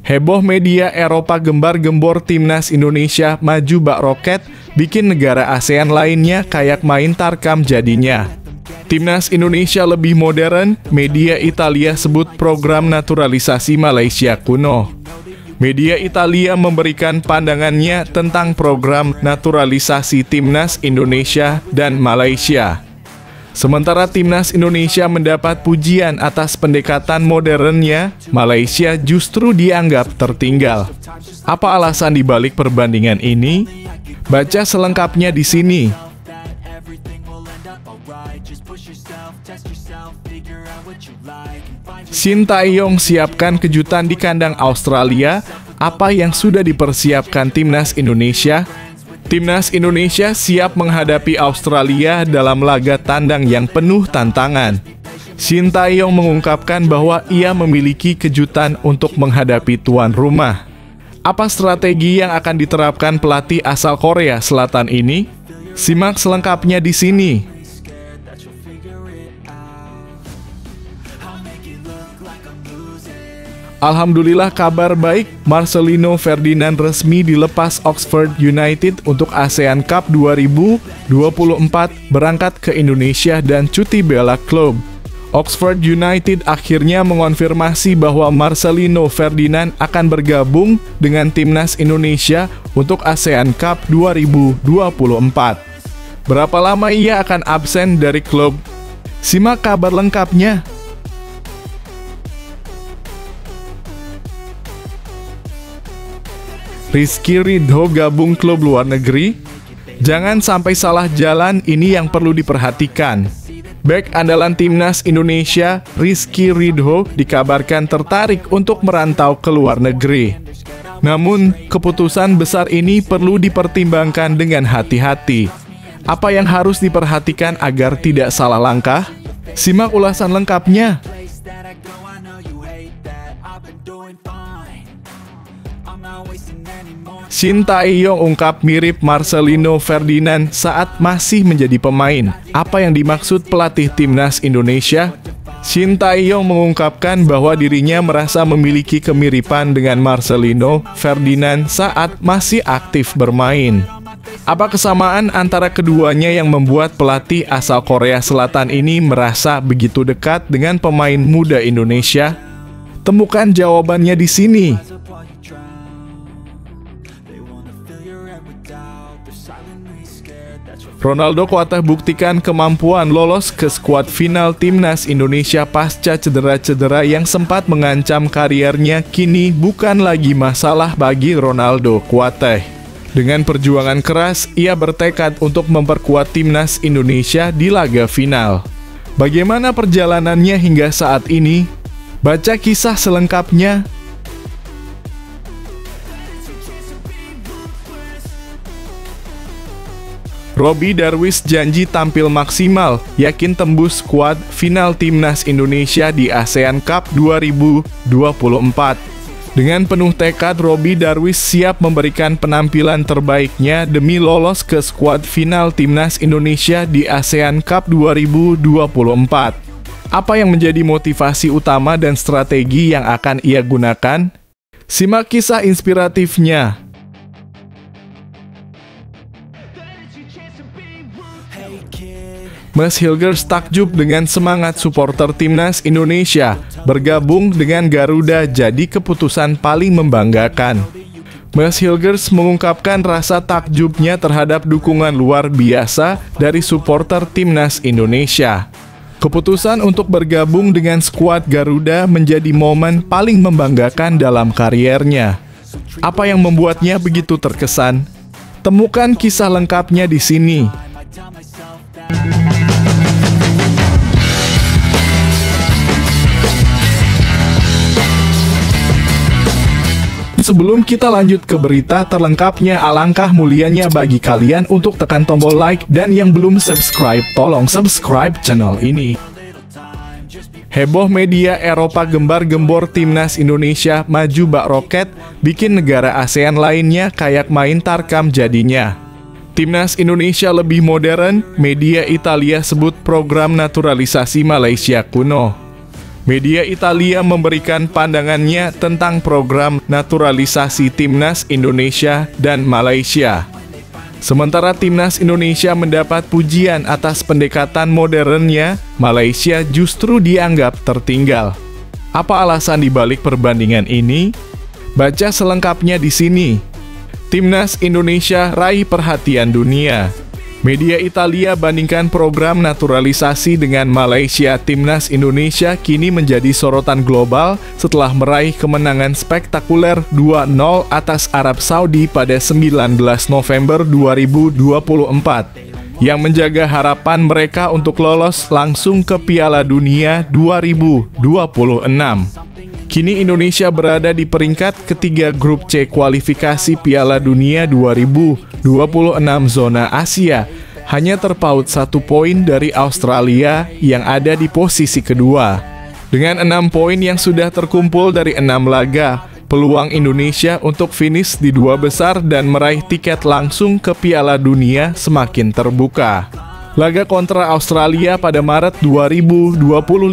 Heboh media Eropa gembar-gembor timnas Indonesia maju bak roket, bikin negara ASEAN lainnya kayak main tarkam jadinya. Timnas Indonesia lebih modern, media Italia sebut program naturalisasi Malaysia kuno. Media Italia memberikan pandangannya tentang program naturalisasi timnas Indonesia dan Malaysia. Sementara timnas Indonesia mendapat pujian atas pendekatan modernnya, Malaysia justru dianggap tertinggal. Apa alasan dibalik perbandingan ini? Baca selengkapnya di sini. Shin Tae-yong siapkan kejutan di kandang Australia. Apa yang sudah dipersiapkan timnas Indonesia? Timnas Indonesia siap menghadapi Australia dalam laga tandang yang penuh tantangan. Shin Tae-yong mengungkapkan bahwa ia memiliki kejutan untuk menghadapi tuan rumah. Apa strategi yang akan diterapkan pelatih asal Korea Selatan ini? Simak selengkapnya di sini. Alhamdulillah kabar baik, Marcelino Ferdinand resmi dilepas Oxford United untuk ASEAN Cup 2024 berangkat ke Indonesia dan cuti bela klub. Oxford United akhirnya mengonfirmasi bahwa Marcelino Ferdinand akan bergabung dengan timnas Indonesia untuk ASEAN Cup 2024. Berapa lama ia akan absen dari klub? Simak kabar lengkapnya. Rizky Ridho gabung klub luar negeri? Jangan sampai salah jalan, ini yang perlu diperhatikan. Bek andalan timnas Indonesia, Rizky Ridho, dikabarkan tertarik untuk merantau ke luar negeri. Namun, keputusan besar ini perlu dipertimbangkan dengan hati-hati. Apa yang harus diperhatikan agar tidak salah langkah? Simak ulasan lengkapnya. Shin Tae-yong ungkap mirip Marcelino Ferdinand saat masih menjadi pemain. Apa yang dimaksud pelatih timnas Indonesia? Shin Tae-yong mengungkapkan bahwa dirinya merasa memiliki kemiripan dengan Marcelino Ferdinand saat masih aktif bermain. Apa kesamaan antara keduanya yang membuat pelatih asal Korea Selatan ini merasa begitu dekat dengan pemain muda Indonesia? Temukan jawabannya di sini. Ronaldo Kuatah buktikan kemampuan lolos ke skuad final timnas Indonesia pasca cedera-cedera yang sempat mengancam kariernya kini bukan lagi masalah bagi Ronaldo Kuatah. Dengan perjuangan keras, ia bertekad untuk memperkuat timnas Indonesia di laga final. Bagaimana perjalanannya hingga saat ini? Baca kisah selengkapnya. Robby Darwish janji tampil maksimal, yakin tembus skuad final timnas Indonesia di ASEAN Cup 2024. Dengan penuh tekad, Robby Darwish siap memberikan penampilan terbaiknya demi lolos ke skuad final timnas Indonesia di ASEAN Cup 2024. Apa yang menjadi motivasi utama dan strategi yang akan ia gunakan? Simak kisah inspiratifnya. Mas Hilgers takjub dengan semangat supporter timnas Indonesia. Bergabung dengan Garuda jadi keputusan paling membanggakan. Mas Hilgers mengungkapkan rasa takjubnya terhadap dukungan luar biasa dari supporter timnas Indonesia. Keputusan untuk bergabung dengan skuad Garuda menjadi momen paling membanggakan dalam kariernya. Apa yang membuatnya begitu terkesan? Temukan kisah lengkapnya di sini. Sebelum kita lanjut ke berita terlengkapnya, alangkah mulianya bagi kalian untuk tekan tombol like dan yang belum subscribe, tolong subscribe channel ini. Heboh media Eropa gembar-gembor timnas Indonesia maju bak roket, bikin negara ASEAN lainnya kayak main tarkam jadinya. Timnas Indonesia lebih modern, media Italia sebut program naturalisasi Malaysia kuno. Media Italia memberikan pandangannya tentang program naturalisasi Timnas Indonesia dan Malaysia. Sementara Timnas Indonesia mendapat pujian atas pendekatan modernnya, Malaysia justru dianggap tertinggal. Apa alasan dibalik perbandingan ini? Baca selengkapnya di sini. Timnas Indonesia raih perhatian dunia. Media Italia bandingkan program naturalisasi dengan Malaysia. Timnas Indonesia kini menjadi sorotan global setelah meraih kemenangan spektakuler 2-0 atas Arab Saudi pada 19 November 2024 yang menjaga harapan mereka untuk lolos langsung ke Piala Dunia 2026. Kini Indonesia berada di peringkat ketiga grup C kualifikasi Piala Dunia 2026 zona Asia, hanya terpaut 1 poin dari Australia yang ada di posisi kedua. Dengan 6 poin yang sudah terkumpul dari 6 laga, peluang Indonesia untuk finish di 2 besar dan meraih tiket langsung ke Piala Dunia semakin terbuka. Laga kontra Australia pada Maret 2025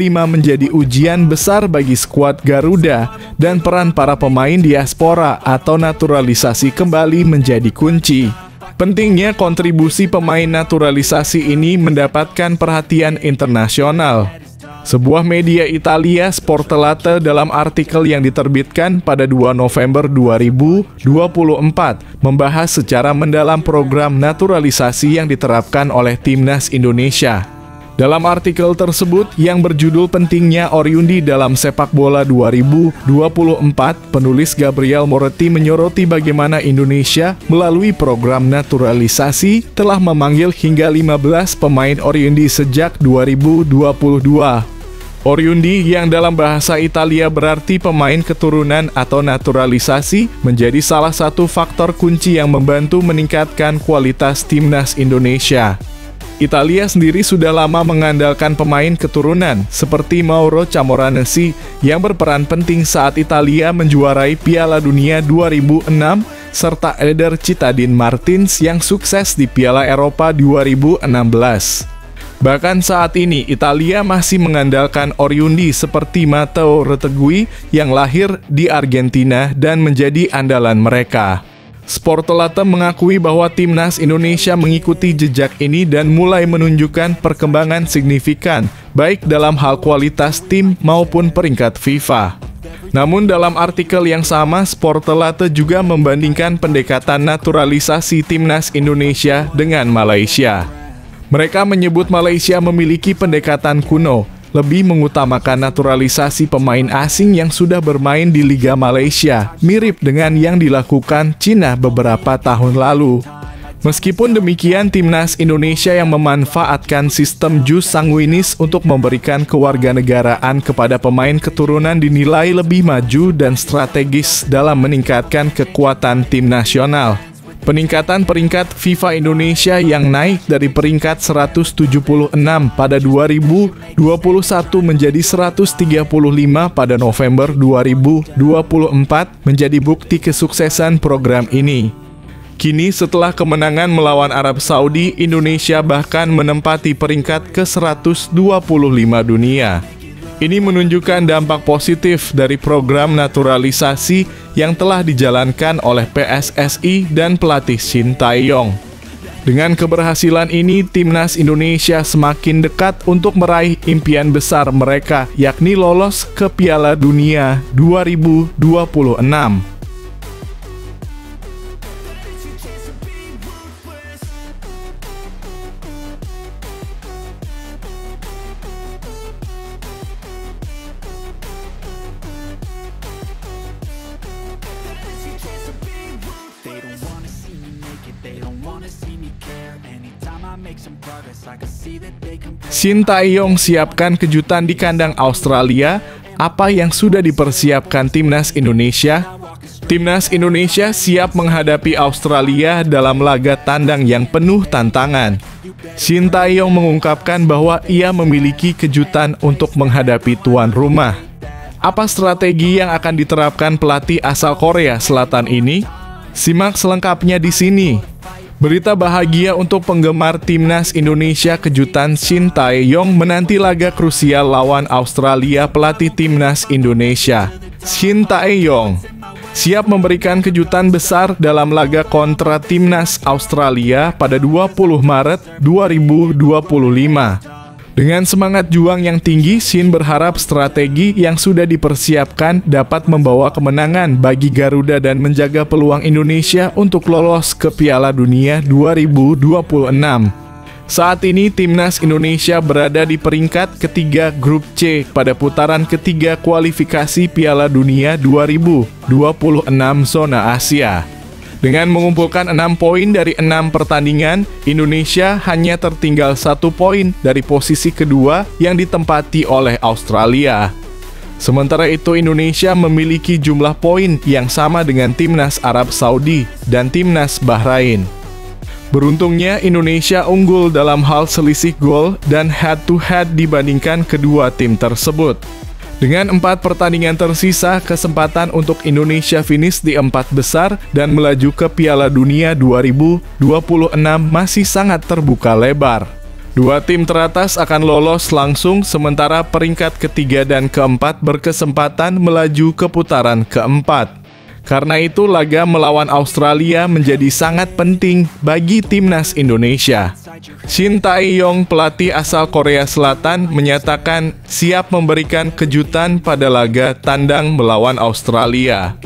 menjadi ujian besar bagi skuad Garuda dan peran para pemain diaspora atau naturalisasi kembali menjadi kunci. Pentingnya kontribusi pemain naturalisasi ini mendapatkan perhatian internasional. Sebuah media Italia, Sportellate, dalam artikel yang diterbitkan pada 2 November 2024 membahas secara mendalam program naturalisasi yang diterapkan oleh Timnas Indonesia. Dalam artikel tersebut yang berjudul Pentingnya Oriundi dalam Sepak Bola 2024, penulis Gabriel Moretti menyoroti bagaimana Indonesia melalui program naturalisasi telah memanggil hingga 15 pemain Oriundi sejak 2022. Oriundi yang dalam bahasa Italia berarti pemain keturunan atau naturalisasi menjadi salah satu faktor kunci yang membantu meningkatkan kualitas Timnas Indonesia. Italia sendiri sudah lama mengandalkan pemain keturunan seperti Mauro Camoranesi yang berperan penting saat Italia menjuarai Piala Dunia 2006 serta Eder Cittadin Martins yang sukses di Piala Eropa 2016. Bahkan saat ini, Italia masih mengandalkan Oriundi seperti Matteo Retegui yang lahir di Argentina dan menjadi andalan mereka. Sportellate mengakui bahwa Timnas Indonesia mengikuti jejak ini dan mulai menunjukkan perkembangan signifikan, baik dalam hal kualitas tim maupun peringkat FIFA. Namun dalam artikel yang sama, Sportellate juga membandingkan pendekatan naturalisasi Timnas Indonesia dengan Malaysia. Mereka menyebut Malaysia memiliki pendekatan kuno, lebih mengutamakan naturalisasi pemain asing yang sudah bermain di Liga Malaysia, mirip dengan yang dilakukan Cina beberapa tahun lalu. Meskipun demikian, Timnas Indonesia yang memanfaatkan sistem jus sanguinis untuk memberikan kewarganegaraan kepada pemain keturunan dinilai lebih maju dan strategis dalam meningkatkan kekuatan tim nasional. Peningkatan peringkat FIFA Indonesia yang naik dari peringkat 176 pada 2021 menjadi 135 pada November 2024 menjadi bukti kesuksesan program ini. Kini setelah kemenangan melawan Arab Saudi, Indonesia bahkan menempati peringkat ke-125 dunia. Ini menunjukkan dampak positif dari program naturalisasi yang telah dijalankan oleh PSSI dan pelatih Shin Tae-yong. Dengan keberhasilan ini, Timnas Indonesia semakin dekat untuk meraih impian besar mereka, yakni lolos ke Piala Dunia 2026. Shin Tae-yong siapkan kejutan di kandang Australia. Apa yang sudah dipersiapkan Timnas Indonesia? Timnas Indonesia siap menghadapi Australia dalam laga tandang yang penuh tantangan. Shin Tae-yong mengungkapkan bahwa ia memiliki kejutan untuk menghadapi tuan rumah. Apa strategi yang akan diterapkan pelatih asal Korea Selatan ini? Simak selengkapnya di sini. Berita bahagia untuk penggemar timnas Indonesia, kejutan Shin Tae-yong menanti laga krusial lawan Australia. Pelatih timnas Indonesia, Shin Tae-yong, siap memberikan kejutan besar dalam laga kontra timnas Australia pada 20 Maret 2025. Dengan semangat juang yang tinggi, Shin berharap strategi yang sudah dipersiapkan dapat membawa kemenangan bagi Garuda dan menjaga peluang Indonesia untuk lolos ke Piala Dunia 2026. Saat ini timnas Indonesia berada di peringkat ketiga grup C pada putaran ketiga kualifikasi Piala Dunia 2026 zona Asia. Dengan mengumpulkan 6 poin dari 6 pertandingan, Indonesia hanya tertinggal 1 poin dari posisi kedua yang ditempati oleh Australia. Sementara itu, Indonesia memiliki jumlah poin yang sama dengan timnas Arab Saudi dan timnas Bahrain. Beruntungnya, Indonesia unggul dalam hal selisih gol dan head-to-head dibandingkan kedua tim tersebut. Dengan 4 pertandingan tersisa, kesempatan untuk Indonesia finish di 4 besar dan melaju ke Piala Dunia 2026 masih sangat terbuka lebar. 2 tim teratas akan lolos langsung, sementara peringkat ketiga dan keempat berkesempatan melaju ke putaran keempat. Karena itu, laga melawan Australia menjadi sangat penting bagi timnas Indonesia. Shin Tae-yong, pelatih asal Korea Selatan, menyatakan siap memberikan kejutan pada laga tandang melawan Australia.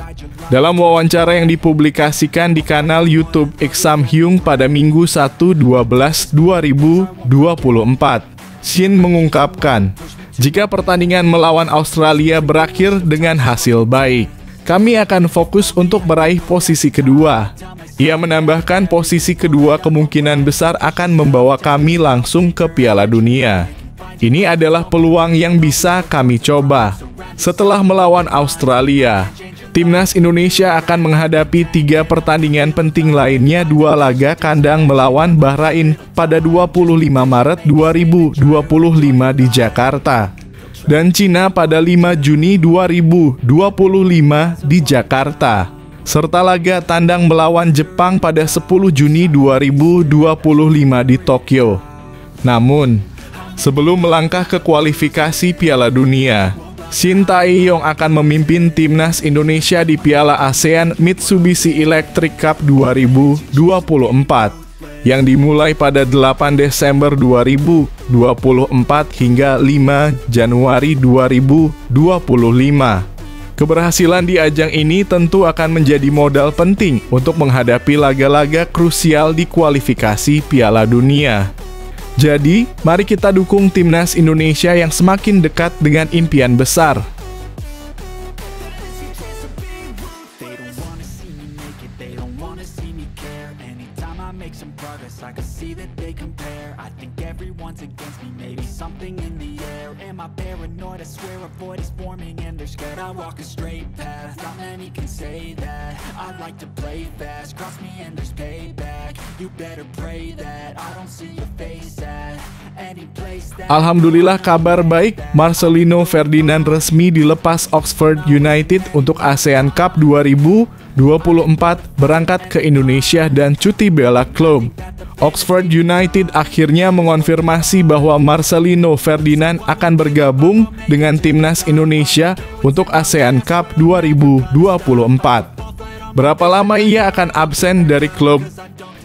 Dalam wawancara yang dipublikasikan di kanal YouTube Ik Samhyung pada Minggu 1/12/2024, Shin mengungkapkan, "Jika pertandingan melawan Australia berakhir dengan hasil baik, kami akan fokus untuk meraih posisi kedua." Ia menambahkan posisi kedua kemungkinan besar akan membawa kami langsung ke Piala Dunia. Ini adalah peluang yang bisa kami coba. Setelah melawan Australia, timnas Indonesia akan menghadapi 3 pertandingan penting lainnya, 2 laga kandang melawan Bahrain pada 25 Maret 2025 di Jakarta, dan Cina pada 5 Juni 2025 di Jakarta, serta laga tandang melawan Jepang pada 10 Juni 2025 di Tokyo. Namun, sebelum melangkah ke kualifikasi Piala Dunia, Shin Tae-yong akan memimpin timnas Indonesia di Piala ASEAN Mitsubishi Electric Cup 2024 yang dimulai pada 8 Desember 2024 hingga 5 Januari 2025. Keberhasilan di ajang ini tentu akan menjadi modal penting untuk menghadapi laga-laga krusial di kualifikasi Piala Dunia. Jadi, mari kita dukung timnas Indonesia yang semakin dekat dengan impian besar. I walk a straight path, not many can say that. I like to play fast, cross me and there's payback. You better pray that I don't see your face at any place that. Alhamdulillah, kabar baik, Marcelino Ferdinand resmi dilepas Oxford United untuk ASEAN Cup 2024 berangkat ke Indonesia dan cuti bela klub. Oxford United akhirnya mengonfirmasi bahwa Marcelino Ferdinand akan bergabung dengan timnas Indonesia untuk ASEAN Cup 2024. Berapa lama ia akan absen dari klub?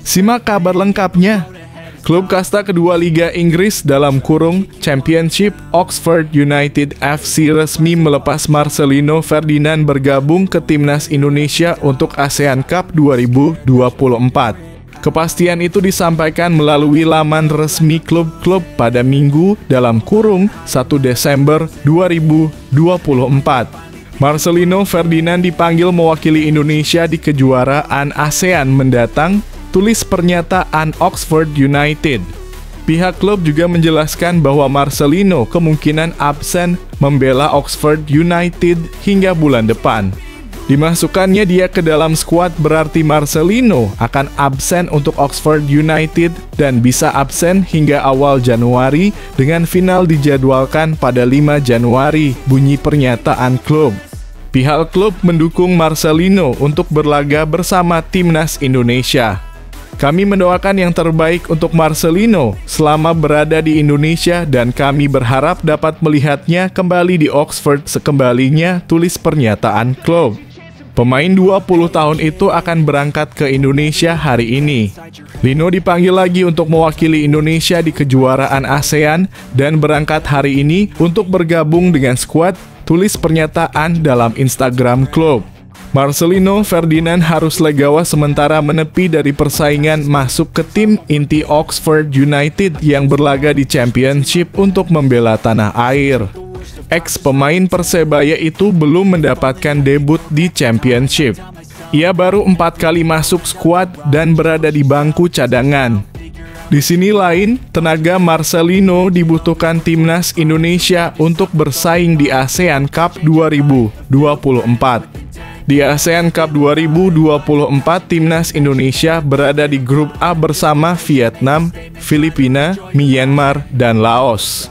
Simak kabar lengkapnya. Klub kasta kedua Liga Inggris dalam kurung Championship, Oxford United FC, resmi melepas Marcelino Ferdinand bergabung ke timnas Indonesia untuk ASEAN Cup 2024. Kepastian itu disampaikan melalui laman resmi klub-klub pada Minggu dalam kurung 1 Desember 2024. Marcelino Ferdinand dipanggil mewakili Indonesia di kejuaraan ASEAN mendatang, tulis pernyataan Oxford United. Pihak klub juga menjelaskan bahwa Marcelino kemungkinan absen membela Oxford United hingga bulan depan. Dimasukkannya dia ke dalam skuad berarti Marcelino akan absen untuk Oxford United dan bisa absen hingga awal Januari dengan final dijadwalkan pada 5 Januari, bunyi pernyataan klub. Pihak klub mendukung Marcelino untuk berlaga bersama timnas Indonesia. Kami mendoakan yang terbaik untuk Marcelino selama berada di Indonesia dan kami berharap dapat melihatnya kembali di Oxford sekembalinya, tulis pernyataan klub. Pemain 20 tahun itu akan berangkat ke Indonesia hari ini. Lino dipanggil lagi untuk mewakili Indonesia di kejuaraan ASEAN dan berangkat hari ini untuk bergabung dengan skuad, tulis pernyataan dalam Instagram klub. Marcelino Ferdinand harus legawa sementara menepi dari persaingan masuk ke tim inti Oxford United yang berlaga di Championship untuk membela tanah air. Ex-pemain Persebaya itu belum mendapatkan debut di Championship. Ia baru 4 kali masuk skuad dan berada di bangku cadangan. Di sini lain, tenaga Marcelino dibutuhkan timnas Indonesia untuk bersaing di ASEAN Cup 2024. Di ASEAN Cup 2024, timnas Indonesia berada di grup A bersama Vietnam, Filipina, Myanmar, dan Laos.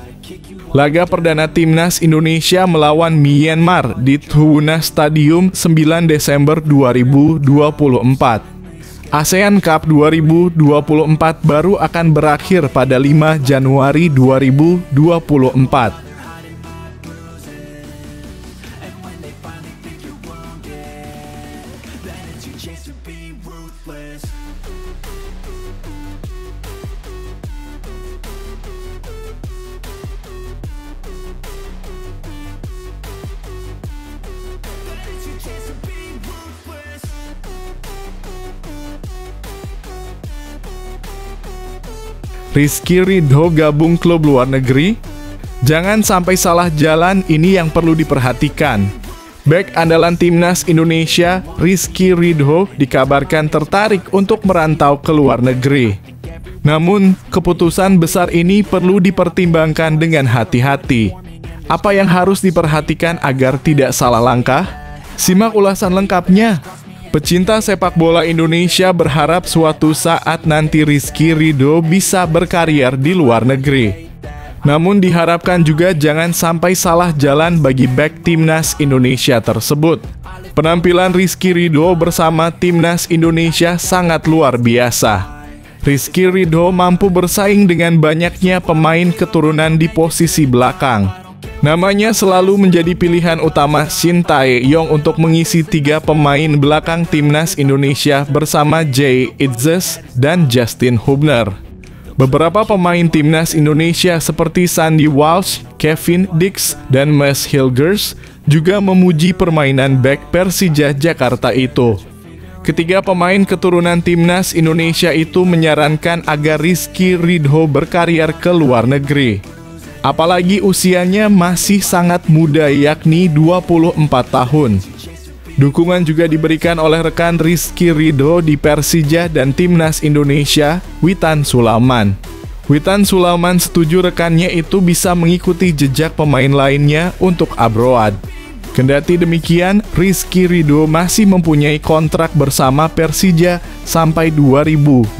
Laga perdana timnas Indonesia melawan Myanmar di Thuna Stadium 9 Desember 2024. ASEAN Cup 2024 baru akan berakhir pada 5 Januari 2024. Rizky Ridho gabung klub luar negeri? Jangan sampai salah jalan, ini yang perlu diperhatikan. Bek andalan timnas Indonesia, Rizky Ridho, dikabarkan tertarik untuk merantau ke luar negeri. Namun, keputusan besar ini perlu dipertimbangkan dengan hati-hati. Apa yang harus diperhatikan agar tidak salah langkah? Simak ulasan lengkapnya. Pecinta sepak bola Indonesia berharap suatu saat nanti Rizky Ridho bisa berkarier di luar negeri. Namun diharapkan juga jangan sampai salah jalan bagi bek timnas Indonesia tersebut. Penampilan Rizky Ridho bersama timnas Indonesia sangat luar biasa. Rizky Ridho mampu bersaing dengan banyaknya pemain keturunan di posisi belakang. Namanya selalu menjadi pilihan utama Shin Tae-yong untuk mengisi 3 pemain belakang timnas Indonesia bersama Jay Itzes dan Justin Hubner. Beberapa pemain timnas Indonesia seperti Sandy Walsh, Kevin Dix, dan Max Hilgers juga memuji permainan bek Persija Jakarta itu. Ketiga pemain keturunan timnas Indonesia itu menyarankan agar Rizky Ridho berkarier ke luar negeri. Apalagi usianya masih sangat muda, yakni 24 tahun. Dukungan juga diberikan oleh rekan Rizky Ridho di Persija dan timnas Indonesia, Witan Sulaiman. Witan Sulaiman setuju rekannya itu bisa mengikuti jejak pemain lainnya untuk abroad. Kendati demikian, Rizky Ridho masih mempunyai kontrak bersama Persija sampai 2026.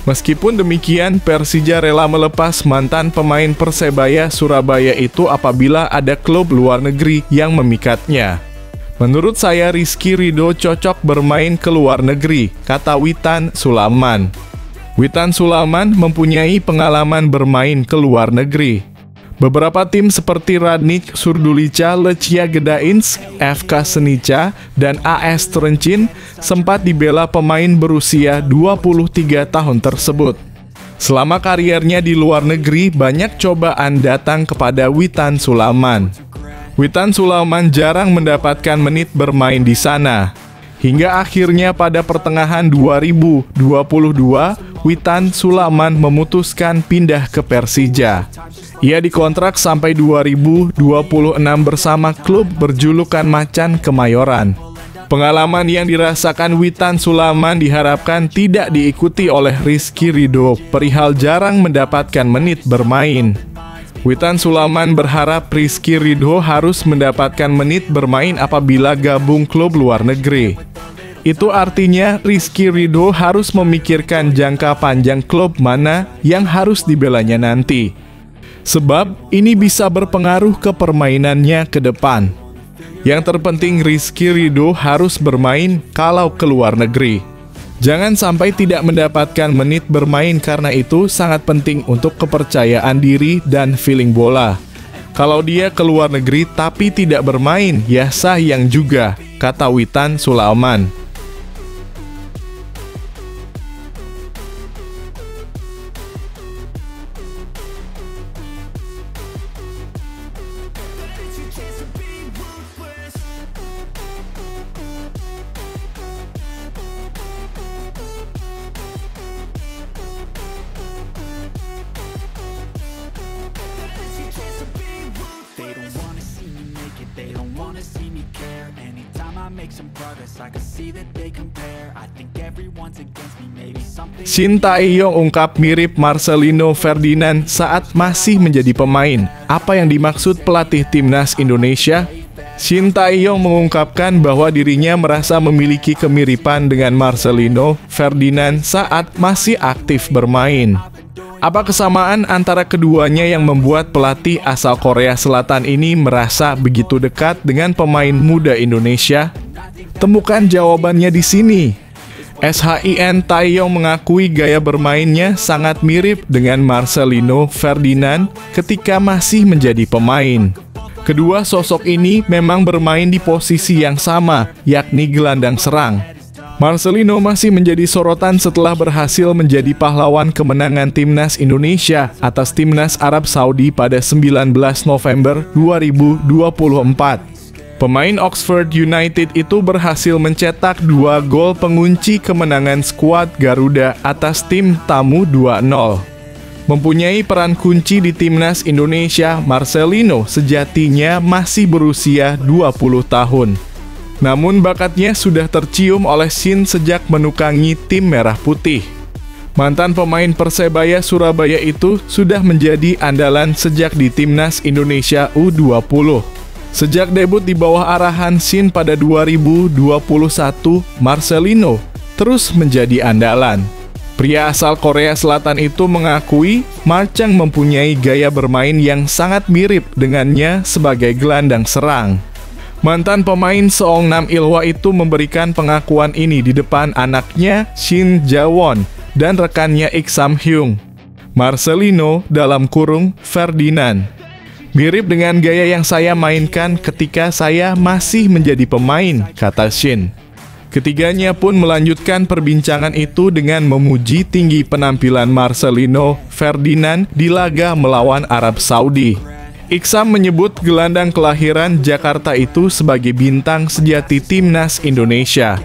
Meskipun demikian, Persija rela melepas mantan pemain Persebaya Surabaya itu apabila ada klub luar negeri yang memikatnya. Menurut saya Rizky Ridho cocok bermain ke luar negeri, kata Witan Sulaiman. Witan Sulaiman mempunyai pengalaman bermain ke luar negeri. Beberapa tim seperti Radnik Surdulica, Lechia Gdańsk, FK Senica, dan AS Trencin sempat dibela pemain berusia 23 tahun tersebut. Selama kariernya di luar negeri, banyak cobaan datang kepada Witan Sulaiman. Witan Sulaiman jarang mendapatkan menit bermain di sana. Hingga akhirnya pada pertengahan 2022, Witan Sulaiman memutuskan pindah ke Persija. Ia dikontrak sampai 2026 bersama klub berjulukan Macan Kemayoran. Pengalaman yang dirasakan Witan Sulaiman diharapkan tidak diikuti oleh Rizky Ridho perihal jarang mendapatkan menit bermain. Witan Sulaiman berharap Rizky Ridho harus mendapatkan menit bermain apabila gabung klub luar negeri. Itu artinya Rizky Ridho harus memikirkan jangka panjang klub mana yang harus dibelanya nanti. Sebab ini bisa berpengaruh ke permainannya ke depan. Yang terpenting Rizky Ridho harus bermain kalau ke luar negeri. Jangan sampai tidak mendapatkan menit bermain karena itu sangat penting untuk kepercayaan diri dan feeling bola. Kalau dia keluar negeri tapi tidak bermain, ya sayang juga, kata Witan Sulaiman. Shin Tae-yong ungkap mirip Marcelino Ferdinand saat masih menjadi pemain. Apa yang dimaksud pelatih timnas Indonesia? Shin Tae-yong mengungkapkan bahwa dirinya merasa memiliki kemiripan dengan Marcelino Ferdinand saat masih aktif bermain. Apa kesamaan antara keduanya yang membuat pelatih asal Korea Selatan ini merasa begitu dekat dengan pemain muda Indonesia? Temukan jawabannya di sini. Shin Tae-yong mengakui gaya bermainnya sangat mirip dengan Marcelino Ferdinand ketika masih menjadi pemain. Kedua sosok ini memang bermain di posisi yang sama, yakni gelandang serang. Marcelino masih menjadi sorotan setelah berhasil menjadi pahlawan kemenangan timnas Indonesia atas timnas Arab Saudi pada 19 November 2024. Pemain Oxford United itu berhasil mencetak 2 gol pengunci kemenangan skuad Garuda atas tim tamu 2-0. Mempunyai peran kunci di timnas Indonesia, Marcelino sejatinya masih berusia 20 tahun. Namun bakatnya sudah tercium oleh Shin sejak menukangi tim merah putih. Mantan pemain Persebaya Surabaya itu sudah menjadi andalan sejak di timnas Indonesia U20. Sejak debut di bawah arahan Shin pada 2021, Marcelino terus menjadi andalan. Pria asal Korea Selatan itu mengakui Marchang mempunyai gaya bermain yang sangat mirip dengannya sebagai gelandang serang. Mantan pemain Seongnam Ilhwa itu memberikan pengakuan ini di depan anaknya Shin Jae-won dan rekannya Ik Sam-hyung. Marcelino dalam kurung Ferdinand. Mirip dengan gaya yang saya mainkan ketika saya masih menjadi pemain, kata Shin. Ketiganya pun melanjutkan perbincangan itu dengan memuji tinggi penampilan Marcelino Ferdinand di laga melawan Arab Saudi. Iksam menyebut gelandang kelahiran Jakarta itu sebagai bintang sejati timnas Indonesia.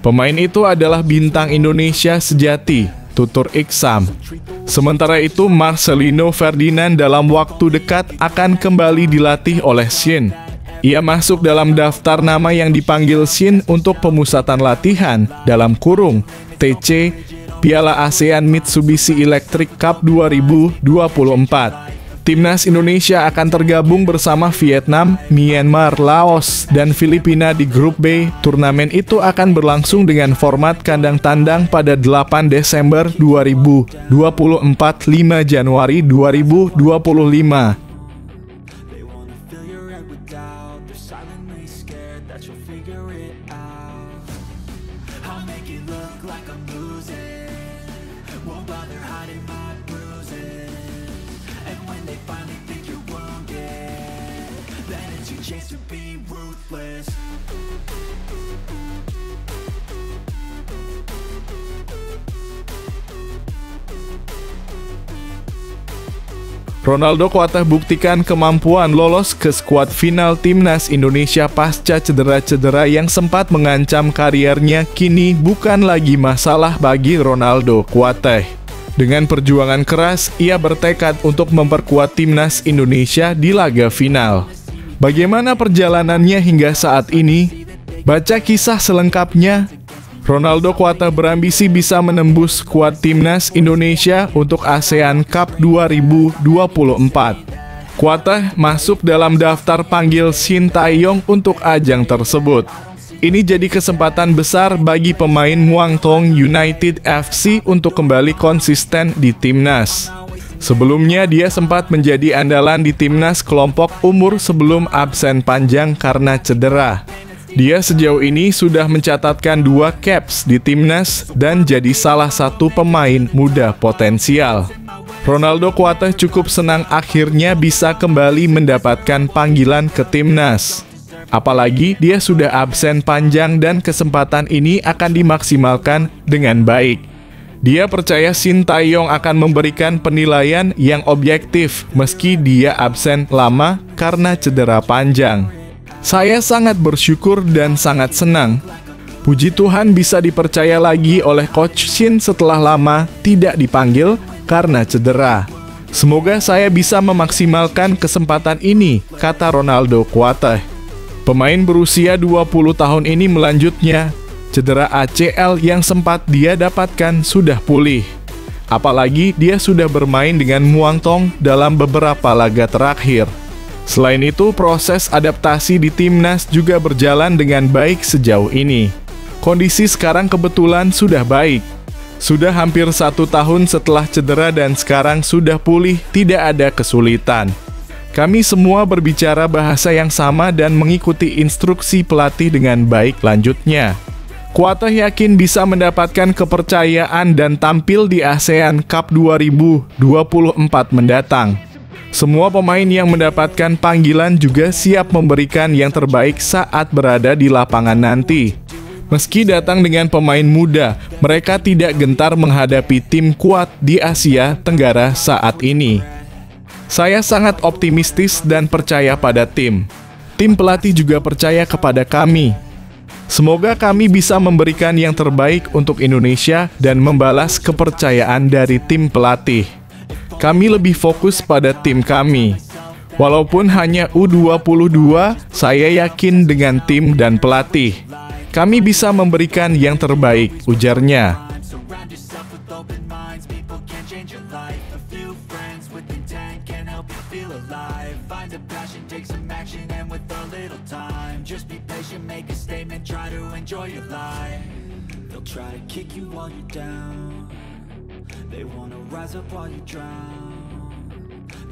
Pemain itu adalah bintang Indonesia sejati, tutur Iksam. Sementara itu, Marcelino Ferdinand dalam waktu dekat akan kembali dilatih oleh Shin. Ia masuk dalam daftar nama yang dipanggil Shin untuk pemusatan latihan dalam kurung TC Piala ASEAN Mitsubishi Electric Cup 2024. Timnas Indonesia akan tergabung bersama Vietnam, Myanmar, Laos, dan Filipina di grup B. Turnamen itu akan berlangsung dengan format kandang tandang pada 8 Desember 2024, 5 Januari 2025. Ronaldo kuatah buktikan kemampuan lolos ke skuad final timnas Indonesia pasca cedera-cedera yang sempat mengancam kariernya kini bukan lagi masalah bagi Ronaldo Kuateh. Dengan perjuangan keras, ia bertekad untuk memperkuat timnas Indonesia di laga final. Bagaimana perjalanannya hingga saat ini? Baca kisah selengkapnya. Ronaldo Kuateh berambisi bisa menembus skuad timnas Indonesia untuk ASEAN Cup 2024. Kuateh masuk dalam daftar panggil Shin Tae-yong untuk ajang tersebut. Ini jadi kesempatan besar bagi pemain Muangthong United FC untuk kembali konsisten di timnas. Sebelumnya dia sempat menjadi andalan di timnas kelompok umur sebelum absen panjang karena cedera. Dia sejauh ini sudah mencatatkan 2 caps di timnas dan jadi salah satu pemain muda potensial. Ronaldo Kuateh cukup senang akhirnya bisa kembali mendapatkan panggilan ke timnas. Apalagi dia sudah absen panjang dan kesempatan ini akan dimaksimalkan dengan baik. Dia percaya Shin Tae-yong akan memberikan penilaian yang objektif meski dia absen lama karena cedera panjang. Saya sangat bersyukur dan sangat senang. Puji Tuhan bisa dipercaya lagi oleh Coach Shin setelah lama tidak dipanggil karena cedera. Semoga saya bisa memaksimalkan kesempatan ini, kata Ronaldo Kuateh. Pemain berusia 20 tahun ini melanjutnya, cedera ACL yang sempat dia dapatkan sudah pulih. Apalagi dia sudah bermain dengan Muangthong dalam beberapa laga terakhir. Selain itu, proses adaptasi di timnas juga berjalan dengan baik sejauh ini. Kondisi sekarang kebetulan sudah baik. Sudah hampir 1 tahun setelah cedera dan sekarang sudah pulih, tidak ada kesulitan. Kami semua berbicara bahasa yang sama dan mengikuti instruksi pelatih dengan baik, lanjutnya. Kuateh yakin bisa mendapatkan kepercayaan dan tampil di ASEAN Cup 2024 mendatang. Semua pemain yang mendapatkan panggilan juga siap memberikan yang terbaik saat berada di lapangan nanti. Meski datang dengan pemain muda, mereka tidak gentar menghadapi tim kuat di Asia Tenggara saat ini. Saya sangat optimistis dan percaya pada tim. Tim pelatih juga percaya kepada kami. Semoga kami bisa memberikan yang terbaik untuk Indonesia dan membalas kepercayaan dari tim pelatih. Kami lebih fokus pada tim kami. Walaupun hanya U22, saya yakin dengan tim dan pelatih. Kami bisa memberikan yang terbaik, ujarnya. They wanna rise up while you drown.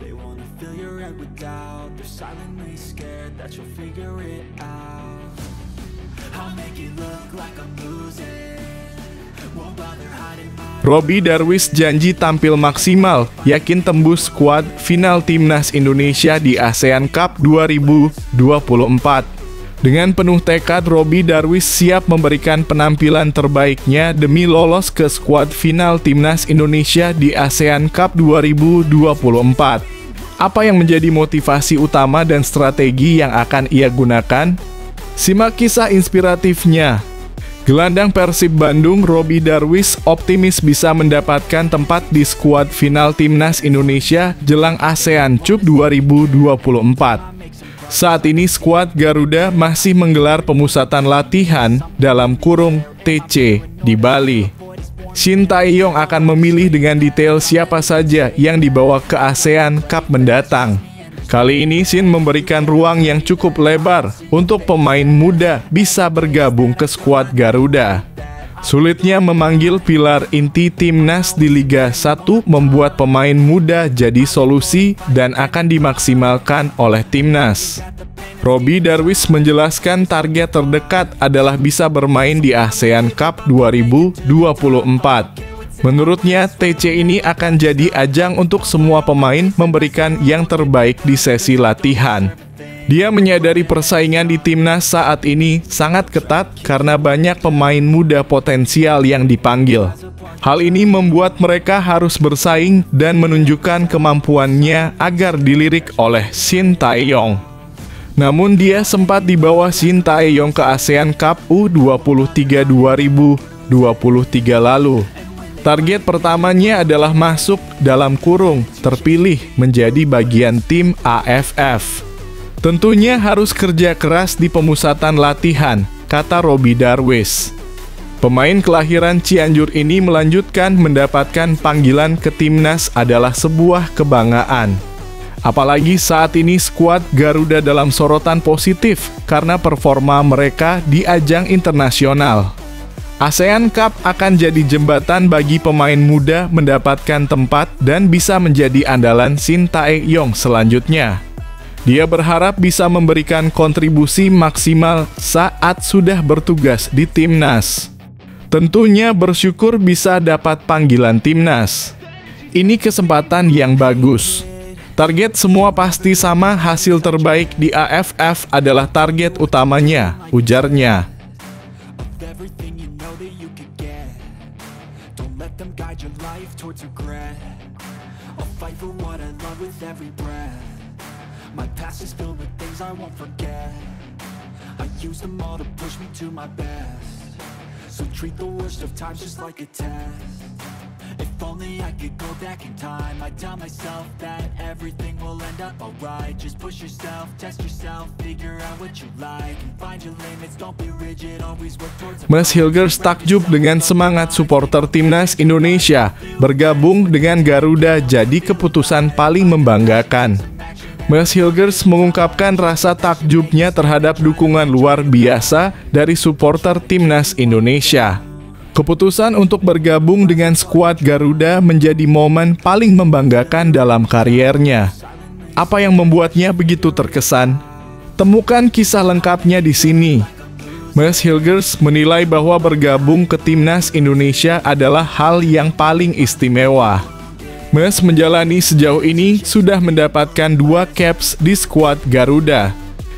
They wanna fill your head with doubt. They're silently scared that you'll figure it out. I'll make it look like I'm losing. Won't bother hiding my... Robby Darwish janji tampil maksimal, yakin tembus skuad final timnas Indonesia di ASEAN Cup 2024. Dengan penuh tekad, Robby Darwish siap memberikan penampilan terbaiknya demi lolos ke skuad final timnas Indonesia di ASEAN Cup 2024. Apa yang menjadi motivasi utama dan strategi yang akan ia gunakan? Simak kisah inspiratifnya. Gelandang Persib Bandung, Robby Darwish optimis bisa mendapatkan tempat di skuad final timnas Indonesia jelang ASEAN Cup 2024. Saat ini skuad Garuda masih menggelar pemusatan latihan dalam kurung TC di Bali. Shin Tae-yong akan memilih dengan detail siapa saja yang dibawa ke ASEAN Cup mendatang. Kali ini Shin memberikan ruang yang cukup lebar untuk pemain muda bisa bergabung ke skuad Garuda. Sulitnya memanggil pilar inti timnas di Liga 1 membuat pemain muda jadi solusi dan akan dimaksimalkan oleh timnas. Robby Darwish menjelaskan target terdekat adalah bisa bermain di ASEAN Cup 2024. Menurutnya, TC ini akan jadi ajang untuk semua pemain memberikan yang terbaik di sesi latihan. Dia menyadari persaingan di timnas saat ini sangat ketat karena banyak pemain muda potensial yang dipanggil. Hal ini membuat mereka harus bersaing dan menunjukkan kemampuannya agar dilirik oleh Shin Tae-yong. Namun dia sempat dibawa Shin Tae-yong ke ASEAN Cup U23 2023 lalu. Target pertamanya adalah masuk dalam kurung, terpilih menjadi bagian tim AFF. Tentunya harus kerja keras di pemusatan latihan, kata Robby Darwish. Pemain kelahiran Cianjur ini melanjutkan mendapatkan panggilan ke timnas adalah sebuah kebanggaan. Apalagi saat ini skuad Garuda dalam sorotan positif karena performa mereka di ajang internasional. ASEAN Cup akan jadi jembatan bagi pemain muda mendapatkan tempat dan bisa menjadi andalan Shin Tae-yong selanjutnya. Dia berharap bisa memberikan kontribusi maksimal saat sudah bertugas di timnas. Tentunya bersyukur bisa dapat panggilan timnas. Ini kesempatan yang bagus. Target semua pasti sama, hasil terbaik di AFF adalah target utamanya, ujarnya. Everything you know that you could get. Don't let them guide your life towards regret. I'll fight for what I love with every breath. My past is filled with things I won't forget. I use them all to push me to my best. So treat the worst of times just like a test. If only I could go back in time, I'd tell myself that everything will end up alright. Just push yourself, test yourself, figure out what you like, and find your limits, don't be rigid, always work towards a Mas Hilgers takjub dengan semangat supporter timnas Indonesia bergabung dengan Garuda jadi keputusan paling membanggakan. Mas Hilgers mengungkapkan rasa takjubnya terhadap dukungan luar biasa dari supporter timnas Indonesia. Keputusan untuk bergabung dengan skuad Garuda menjadi momen paling membanggakan dalam kariernya. Apa yang membuatnya begitu terkesan? Temukan kisah lengkapnya di sini. Mas Hilgers menilai bahwa bergabung ke timnas Indonesia adalah hal yang paling istimewa. Mas menjalani sejauh ini sudah mendapatkan 2 caps di skuad Garuda.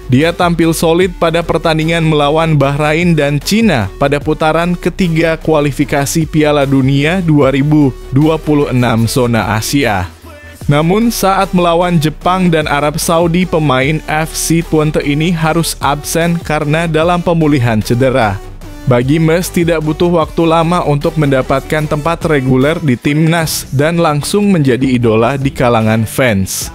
Dia tampil solid pada pertandingan melawan Bahrain dan Cina pada putaran ketiga kualifikasi Piala Dunia 2026 zona Asia. Namun saat melawan Jepang dan Arab Saudi, pemain FC Twente ini harus absen karena dalam pemulihan cedera. Bagi Mas tidak butuh waktu lama untuk mendapatkan tempat reguler di timnas dan langsung menjadi idola di kalangan fans.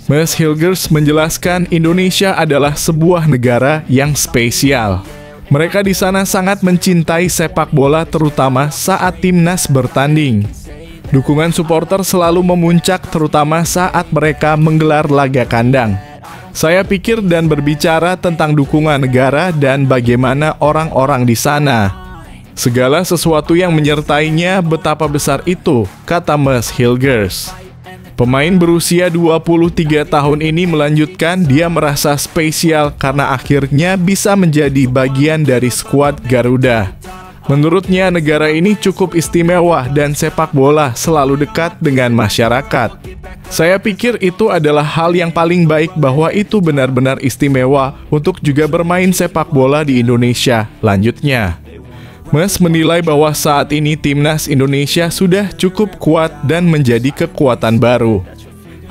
Mas Hilgers menjelaskan Indonesia adalah sebuah negara yang spesial. Mereka di sana sangat mencintai sepak bola terutama saat timnas bertanding. Dukungan supporter selalu memuncak terutama saat mereka menggelar laga kandang. Saya pikir dan berbicara tentang dukungan negara dan bagaimana orang-orang di sana. Segala sesuatu yang menyertainya betapa besar itu, kata Mas Hilgers. Pemain berusia 23 tahun ini melanjutkan dia merasa spesial karena akhirnya bisa menjadi bagian dari skuad Garuda. Menurutnya negara ini cukup istimewa dan sepak bola selalu dekat dengan masyarakat. Saya pikir itu adalah hal yang paling baik bahwa itu benar-benar istimewa untuk juga bermain sepak bola di Indonesia, lanjutnya. Mas menilai bahwa saat ini timnas Indonesia sudah cukup kuat dan menjadi kekuatan baru.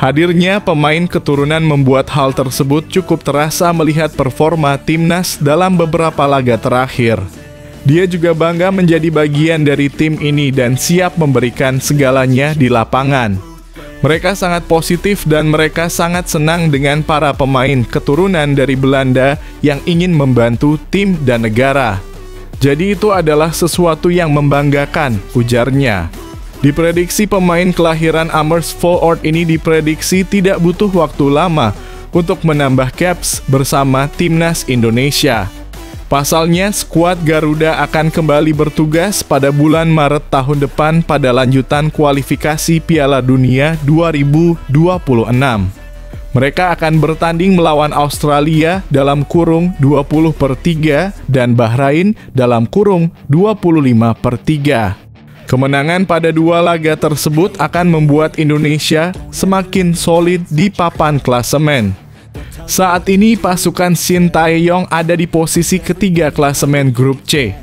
Hadirnya pemain keturunan membuat hal tersebut cukup terasa melihat performa timnas dalam beberapa laga terakhir. Dia juga bangga menjadi bagian dari tim ini dan siap memberikan segalanya di lapangan. Mereka sangat positif dan mereka sangat senang dengan para pemain keturunan dari Belanda yang ingin membantu tim dan negara. Jadi itu adalah sesuatu yang membanggakan, ujarnya. Diprediksi pemain kelahiran Amersfoort ini diprediksi tidak butuh waktu lama untuk menambah caps bersama timnas Indonesia. Pasalnya, skuad Garuda akan kembali bertugas pada bulan Maret tahun depan pada lanjutan kualifikasi Piala Dunia 2026. Mereka akan bertanding melawan Australia dalam kurung 20/3 dan Bahrain dalam kurung 25/3. Kemenangan pada 2 laga tersebut akan membuat Indonesia semakin solid di papan klasemen. Saat ini pasukan Shin Tae-yong ada di posisi ketiga klasemen grup C.